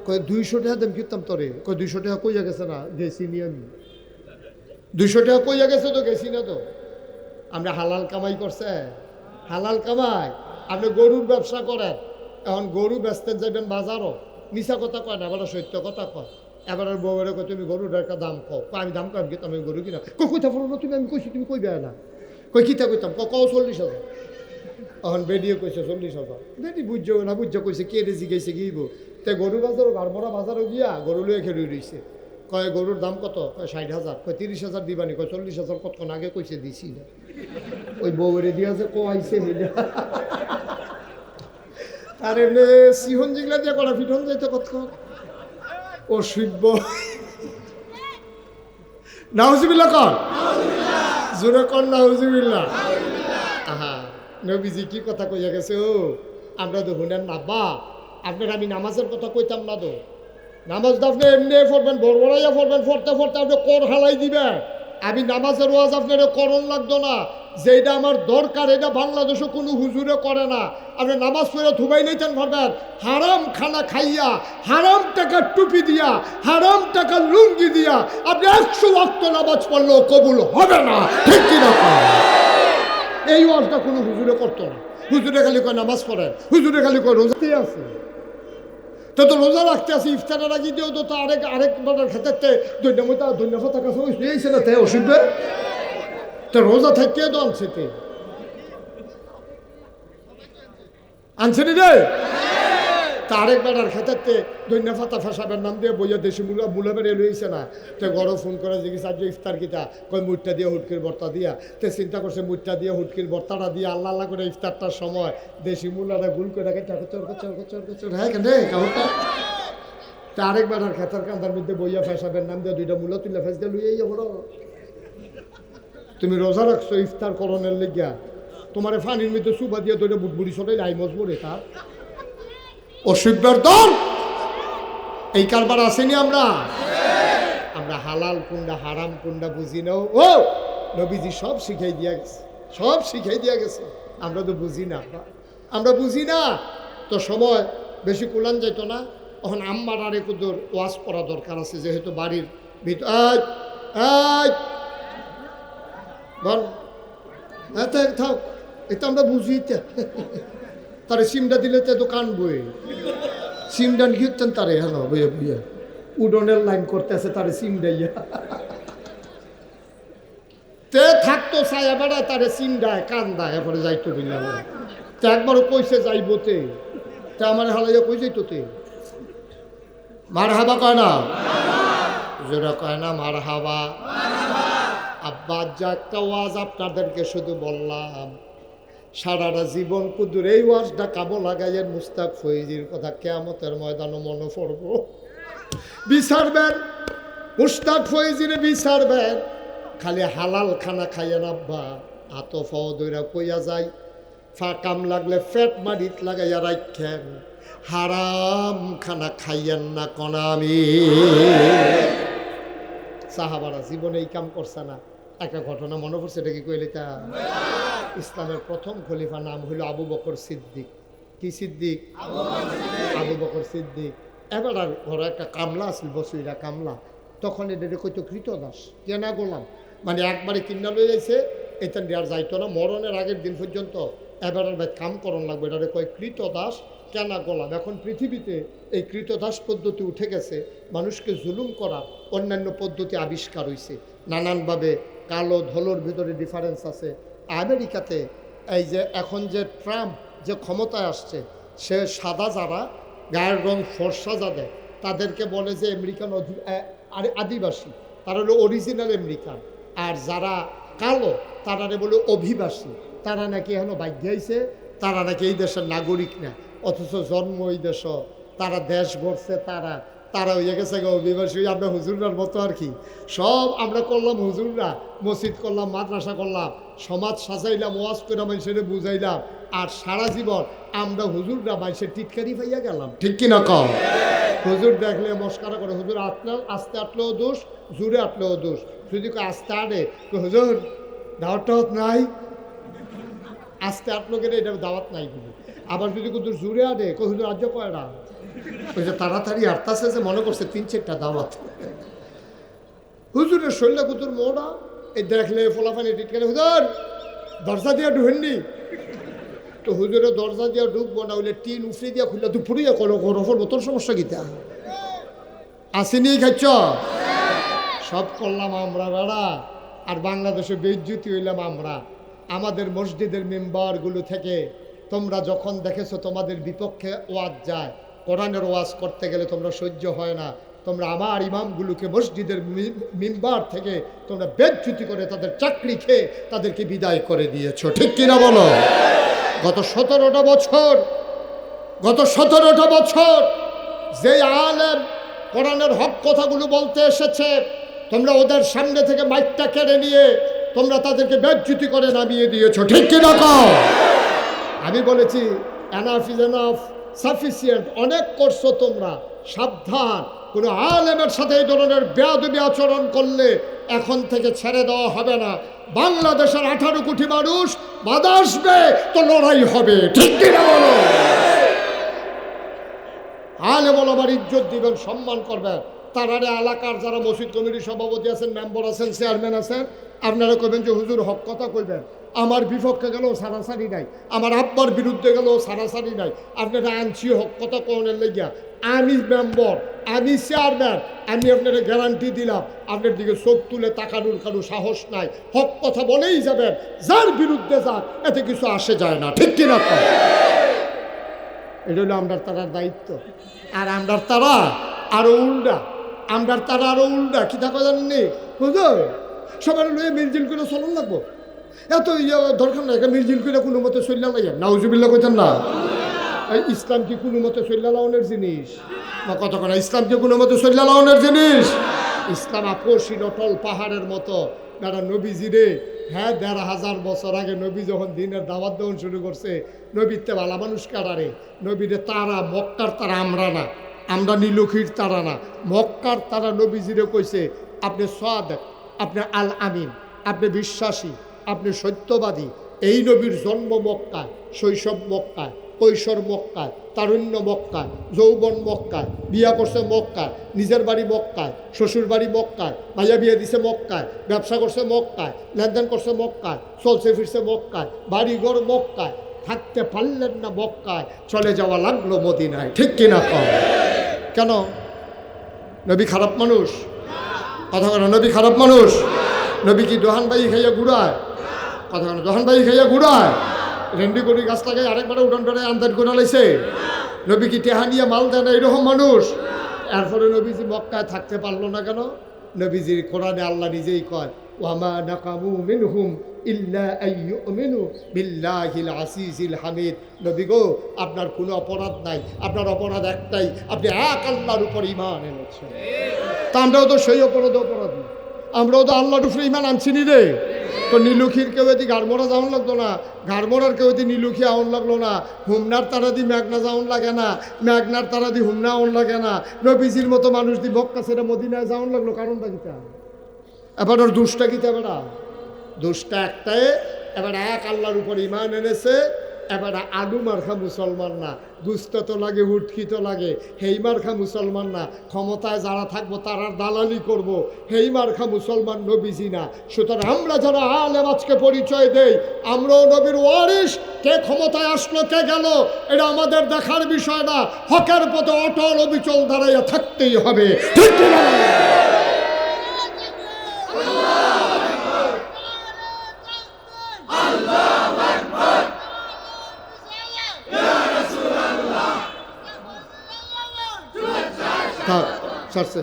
কয় 200 টাকা দেম কিনতাম তোরে, কয় 200 টাকা কইয়া গেছে না, গেছি নি আমি, 200 টাকা কইয়া গেছে তো গেছি না তো। আমরা হালাল কামাই করছে, হালাল কামাই। আপনি গরুর ব্যবসা করেন, এখন গরু বেচতে যাবেন বাজারও, মিশা কথা কয় না, এবার সত্য কথা কয়, এবার বউয়ের কয় তুমি গরুর একটা দাম কও, আমি দাম কম কিন্তু আমি গরু কিনা, কইতা পারো না তুমি, আমি কইছি তুমি কইবে না, কই কিতা কইতাম কও 40,000, এখন বেডিয়ে কইছে 40,000, বেডি বুঝছো না বুঝছো কইছে কে রেজি গেছে গিয়েব, তাই গরু বাজারও গাড়মোড়া বাজারও গিয়া গরু লইয়া খেলে রইছে, কয় গরুর দাম কত? কয় 60,000, কয় 30,000 দিবানি, কয় 40,000 কতক্ষণ আগে কইছে দিছি না, ওই বউরে দিয়া যে কইছে মিলে আর এমনি সিহন যেগুলা দিয়ে করা ফিটন যাইতে কতক্ষণ অসভ্য। নাউজুবিল্লাহ কর, জোরে কর নাউজুবিল্লাহ। আহা নবীজি কি কথা কইয়া গেছে, ও আমরা তো হুনেন না বা আপনার আমি নামাজের কথা কইতাম না তো, নামাজ তো আপনি এমনি পড়বেন, বড়বড়াইয়া পড়বেন, পড়তে পড়তে আপনি কর হালাই দিবেন, আমি নামাজের ওয়াজ আপনার করণ লাগতো না, যেটা আমার দরকার এটা বাংলাদেশে কোনো হুজুরে করে না, আপনি নামাজ পড়ে থুবাই নিতেন পারবেন, হারাম খানা খাইয়া, হারাম টাকা টুপি দিয়া, হারাম টাকা লুঙ্গি দিয়া আপনি 100 ওয়াক্ত নামাজ পড়লেও কবুল হবে না, ঠিক কিনা? এই ওয়াজটা কোনো হুজুরে করতো না, হুজুরে খালি কয় নামাজ পড়েন, হুজুরে খালি কয় রোজাতে আছে, তো তো রোজা রাখতে আছে, ইফতারের আগে দিয়েও তো আরেক বাজার খেতে ধন্যবাদ কাছে হয়েছে না, তাই অসুবিধা তো রোজা থাকতে তো আনছে আনছেনি রে, তা আরেক বেড়ার খেতে দৈন্য ফাতা ফাঁসাবের নাম দিয়ে বইয়া দেশি মূলা বেড়ে লইছে না, তো গরম ফোন করে জিজ্ঞেস আজ ইফতার কিতা, কয় মুটটা দিয়ে হুটকির ভর্তা দিয়া, তে চিন্তা করছে মুটটা দিয়ে হুটকির ভর্তাটা দিয়ে আল্লাহ আল্লাহ করে ইফতারটার সময় দেশি মূলাটা গুল করে রাখে হ্যাঁ কেন কাপড়টা, তা আরেক বেড়ার খেতার কান্দার মধ্যে বইয়া ফেসাবের নাম দিয়ে 2টা মূলা তুলে ফেস দিয়ে লুইয়াই যাবো। তুমি রোজা রাখছো ইফতার করণের লেগিয়া, তোমার ফানির মধ্যে সুবা দিয়ে 2টা বুটবুড়ি সটাই লাই মজবুরে তার অসভ্যের দল, এই কারবার আসেনি আমরা, আমরা হালাল কোনটা হারাম কোনটা বুঝি নাও, ও নবীজি সব শিখাই দিয়া গেছে, সব শিখাই দিয়া গেছে, আমরা তো বুঝি না, আমরা বুঝি না, তো সময় বেশি কুলান যাইত না, এখন আম্মার আর একটু ওয়াজ করা দরকার আছে, যেহেতু বাড়ির ভিতর বল হ্যাঁ থাক, এটা আমরা বুঝি, তারে সিমটা দিলে তো কানবই, সিমটা ঘিরতেন তারে হ্যাঁ বইয়া বইয়া উডনের লাইন করতে আছে, তারে সিম ডাইয়া তে থাকতো ছায়া বেড়ায়, তারে সিম ডায় কান দায়, এরপরে যাইতো দিলাম, তে একবারও কইছে যাইবোতে, তে আমার হালাইয়া কই যাইতো তে, মার হাবা কয় না, জোরা কয় না মার হাবা। আব্বা যা একটা ওয়াজ আপনাদেরকে শুধু বললাম, সারাটা জীবন কুদুর এই ওয়াজটা কাবো লাগাইয়ের মুস্তাক ফৈজির কথা কেয়ামতের ময়দানে মনে পড়ব। বিচারবেন মুস্তাক ফৈজিরে বিচারবেন, খালি হালাল খানা খাইয়েন আব্বা, হাত ফাও দইরা কইয়া যায়, ফাঁকাম লাগলে ফেট মারিত লাগাইয়া রাখেন, হারাম খানা খাইয়েন না কনামি। সাহাবারা জীবনে এই কাম করছে না। একটা ঘটনা মনে পড়ছে, এটা কি কইলে তা ইসলামের প্রথম খলিফা নাম হইল আবু বকর সিদ্দিক। কি সিদ্দিক? আবু বকর সিদ্দিক। এবার আর ঘরে একটা কামলা আছিল, বসুইরা কামলা, তখন এটা কইতো কৃতদাস, কেনা গোলাম, মানে একবারে কিনা লয়ে যাইছে, এটা আর যাইতো না মরণের আগের দিন পর্যন্ত। এবার আর ভাই কাম করণ লাগবে, এটা কয় কৃতদাস, কেনা গোলাম। এখন পৃথিবীতে এই কৃতদাস পদ্ধতি উঠে গেছে, মানুষকে জুলুম করার অন্যান্য পদ্ধতি আবিষ্কার হয়েছে নানানভাবে। কালো ধলোর ভিতরে ডিফারেন্স আছে। আমেরিকাতে এই যে এখন যে ট্রাম্প যে ক্ষমতায় আসছে, সে সাদা যারা গায়ের রং ফর্সা যাদের, তাদেরকে বলে যে আমেরিকান আদিবাসী, তারা হলো অরিজিনাল আমেরিকান। আর যারা কালো তারা বলে অভিবাসী, তারা নাকি এখনো ভাগ্য হয়েছে, তারা নাকি এই দেশের নাগরিক না, অথচ জন্ম এই দেশ, তারা দেশ গড়ছে, তারা হয়ে গেছে অভিবাসী। আমরা হুজুরার মতো আর কি, সব আমরা করলাম হুজুররা, মসজিদ করলাম, মাদ্রাসা করলাম, সমাজ সাজাইলাম, ওয়াজ করে মানুষের বুঝাইলাম, আর সারা জীবন আমরা হুজুররা মানুষের টিটকারি পাইয়া গেলাম। ঠিক কিনা কম? হুজুর দেখলে মস্কারা করে, হুজুর আস্তে আটলেও দোষ, জুড়ে আটলেও দোষ। যদি আস্তে আটে হুজুর দাওয়াত টাওয়াত নাই, আস্তে আটলো গেলে এটা দাওয়াত নাই কিন্তু। আবার যদি হুজুর জুড়ে আটে হুজুর রাজ্য কয়টা, ওই যে তাড়াতাড়ি আটতাছে যে মনে করছে 3-4টা দাওয়াত। হুজুরের শৈল্য কুতুর মোড়া এই দেখলে ফোলাফানি টিটকারি, হুজুর দরজা দিয়া ঢুকেননি তো, হুজুরের দরজা দিয়া ঢুকবো না, হইলে টিন উফরে দিয়া খুললে দুপুরিয়া করো রফল তোর সমস্যা গীতা আসেনি খাচ্ছ, সব করলাম আমরা বেড়া। আর বাংলাদেশে বেইজ্জতি হইলাম আমরা। আমাদের মসজিদের মেম্বারগুলো থেকে তোমরা যখন দেখেছো তোমাদের বিপক্ষে ওয়াজ যায়, কোরআনের ওয়াজ করতে গেলে তোমরা সহ্য হয় না, তোমরা আমার ইমামগুলোকে মসজিদের মেম্বার থেকে তোমরা বেইজ্জতি করে তাদের চাকরি খেয়ে তাদেরকে বিদায় করে দিয়েছো। ঠিক কিনা বলো? গত 17টা বছর যে আলেম কোরআনের হক কথাগুলো বলতে এসেছে, তোমরা ওদের সামনে থেকে মাইকটা কেড়ে নিয়ে তোমরা তাদেরকে বেজ্জতি করে নামিয়ে দিয়েছো। ঠিক কিনা কও? আমি বলেছি এনাফ ইজ এনাফ, সাফিসিয়েন্ট, অনেক করছো তোমরা, সাবধান। কোনো আলেমের সাথে এই ধরনের বেয়াদবি আচরণ করলে এখন থেকে ছেড়ে দেওয়া হবে না। বাংলাদেশের 18 কোটি মানুষ বাধা আসবে তো লড়াই হবে। ঠিক কিনা বলো? আলেম ওলামার ইজ্জত দিবেন, সম্মান করবেন। তারারে এলাকার যারা মসজিদ কমিটির সভাপতি আছেন, মেম্বার আছেন, চেয়ারম্যান আছেন, আপনারা কইবেন যে হুজুর হক কথা কইবেন, আমার বিপক্ষে গেলেও সারাসারি নাই, আমার আব্বার বিরুদ্ধে গেলেও সারাসারি নাই, আপনারা আনছি হক কথা কোনের লেগিয়া। আমি মেম্বার, আমি চেয়ারম্যান, আমি আপনারা গ্যারান্টি দিলাম, আপনার দিকে চোখ তুলে তাকানোর কারো সাহস নাই। হক কথা বলেই যাবেন, যার বিরুদ্ধে যান, এতে কিছু আসে যায় না। ঠিক কিনা? এটা হলো আমরার তারার দায়িত্ব। আর আমরার তারা আরো উল্টা, কি থাকা জানেননি হুজুর, সবার লয়ে মিলজিল করে চলন লাগবো, এত দরকার নাই, মিলজিল করে কোনো মতে চল্লা লাইয়া নাউজুবিল্লাহ কইতেন না। ইসলাম কি কোনো মতে চল্লা লাউনের জিনিস? বা কতক্ষণ ইসলাম কি কোনো মতে চল্লা লাউনের জিনিস? ইসলাম আপসীন অটল পাহাড়ের মতো। যারা নবীজিরে, হ্যাঁ 1500 বছর আগে নবী যখন দিনের দাওয়াত দেওয়ান শুরু করছে, নবীতে ভালা মানুষ কারারে, নবীরে তারা, মক্কার তারা আমরা না, আমরা নীলক্ষীর তারা না, মক্কার তারা নবীজিরে কইছে আপনি সাদেক, আপনি আল আমিন, আপনি বিশ্বাসী, আপনি সত্যবাদী। এই নবীর জন্ম মক্কায়, শৈশব মক্কায়, কৈশোর মক্কায়, তারুণ্য মক্কায়, যৌবন মক্কায়, বিয়া করছে মক্কায়, নিজের বাড়ি মক্কায়, শ্বশুর বাড়ি মক্কায়, ভাইয়া বিয়ে দিছে মক্কায়, ব্যবসা করছে মক্কায়, লেনদেন করছে মক্কায়, চলছে ফিরছে মক্কায়, বাড়িঘর মক্কায়, থাকতে পারলেন না মক্কায়, চলে যাওয়া লাগলো মদিনায়। ঠিক কিনা কম? কেন? নবী খারাপ মানুষ? কথা কেন? নবী খারাপ মানুষ? নবী কি দোহানবাই খাইয়া ঘুরায়? কথা কেন? দোহানবাই খাইয়া ঘুরায়? রেন্ডি করি গাছ লাগাই আরেকবার উঠান ধরে আন্দাজ করে লাইছে? নবী কি টেহানিয়া মাল দেয় না এরকম মানুষ? এরপরে নবীজি মক্কায় থাকতে পারলো না কেন? নবীজির কোরআনে আল্লাহ নিজেই কয় ওয়ামা নাকামু মিনহুম ইল্লা আইয়ুমিনু বিল্লাহিল আসিজিল হামিদ। নবী গো, আপনার কোনো অপরাধ নাই, আপনার অপরাধ একটাই, আপনি এক আল্লাহর উপর ঈমান এনেছেন। তা আমরাও তো সেই অপরাধ না, আমরাও তো আল্লাহর উপরে ঈমান আনছিনি রে। তো নীলুখির কেউ এদি গাড়মোড়া যাওয়ান লাগতো না, গাড়মোড়ার কেউ এদি নীলুখি আউন লাগলো না, হুমনার তারা দি মেঘনা যাওয়ান লাগে না, মেঘনার তারা দি হুমনা আউন লাগে না, নবীজির মতো মানুষ দি মক্কা ছেড়ে মদিনায় যাওয়ান লাগলো। কারণটা কিতা? এবার ওর দুষ্টা কিতা? বেড়া দুষ্টা একটাই, এবার এক আল্লাহর উপর ঈমান এনেছে। এবার আলু মার্খা মুসলমান না, দুষ্ট তো লাগে, হুটকি তো লাগে, হেই মার্খা মুসলমান না, ক্ষমতায় যারা থাকবো তারা দালালি করব, হেই মার্খা মুসলমান নবীজি না। সুতরাং আমরা যারা আলেম আজকে পরিচয় দেই, আমরাও নবীর ওয়ারিস। কে ক্ষমতায় আসলো কে গেল এটা আমাদের দেখার বিষয় না, হকের পথে অটল অবিচল দাঁড়াইয়া থাকতেই হবে, ঠিক কি না? থাক ছাড়ছে,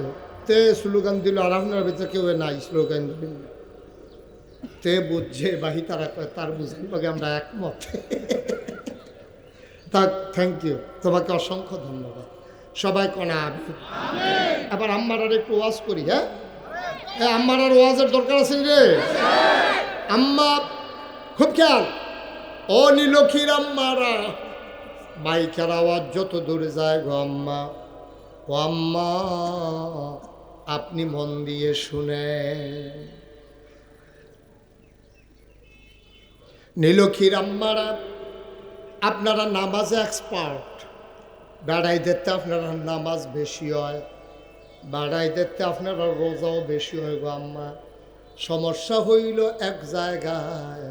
তে স্লোগান দিল আর আপনার ভিতরে কেউ নাই স্লোগান দিল, তে বুঝছে বাহি তারা তার বুঝেন লগে আমরা একমত। থাক, থ্যাংক ইউ, তোমাকে অসংখ্য ধন্যবাদ। সবাই কনা আমিন। এবার আম্মার আর একটু ওয়াজ করি। হ্যাঁ, আম্মার আর ওয়াজের দরকার আছে রে। আম্মা খুব খেয়াল, ও নীলক্ষীর আম্মারা, মাইকের আওয়াজ যত দূরে যায় গো আম্মা, ও আম্মা আপনি মন দিয়ে শুনে। নীলক্ষীর আম্মারা, আপনারা নামাজে এক্সপার্ট, বেড়াই দেখতে আপনারা নামাজ বেশি হয়, বেড়াই দেখতে আপনারা রোজাও বেশি হয় গো আম্মা। সমস্যা হইল এক জায়গায়,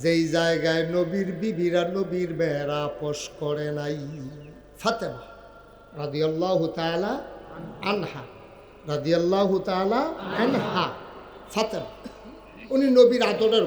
যেই জায়গায় নবীর বিবিরা নবীর মেয়েরা আপোষ করে নাই। ফাতেমা রাদিয়াল্লাহু তাআলা আনহা, রাদিয়াল্লাহু তাআলা আনহা, ফাতেমা উনি নবীর আদরের